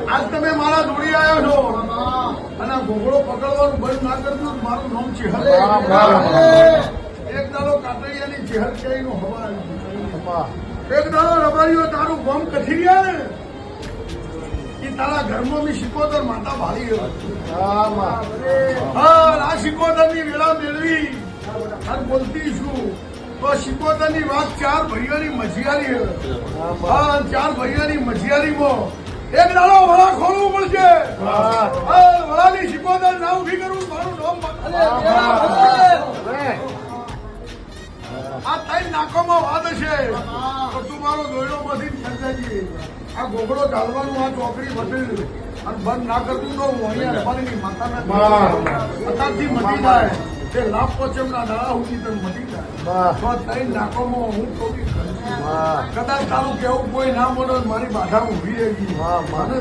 આજ તમે મારા જોડી આવ્યો છો અને આ ઘોઘડો પકડવાનું બંધ ના કરજો તો મારું નામ ચેહર. એક દાડો કાતરિયાની ચેહર ક્યાંયનો હવા એક દાડો રબારીઓ તારું ગમ કથી ગયા ને એ તારા ઘરમાં મેં શિકોતર માતા ભાળી આ શિકોતર ની વેળા મેળવી અને બોલતી છું તો શિકોતર ની વાત ચાર ભાઈઓની મજિયારી હા ચાર ભાઈઓની મજિયારીમાં એક દાડો વડા ખોલવું પડશે. વડાની શિકોતર ના ઉભી કરવું મારું નામ આ ત્રણ નાકોમાં વાત હશે તો તું મારો દોયડો માંથી ખર્ચાજી આ ગોગડો ચાલવાનું આ ચોકડી બદલ અને બંધ ના કરતું તો હું અહીંયા રબારીની માતાના અત્યારથી મટી જાય તે લાભ પચમના દાડા સુધી તને મટી જાય તો ત્રણ નાકોમાં હું ચોકી કદાચ તારું કેવું કોઈ ના મળે મારી બાધા ઉભી રહી મને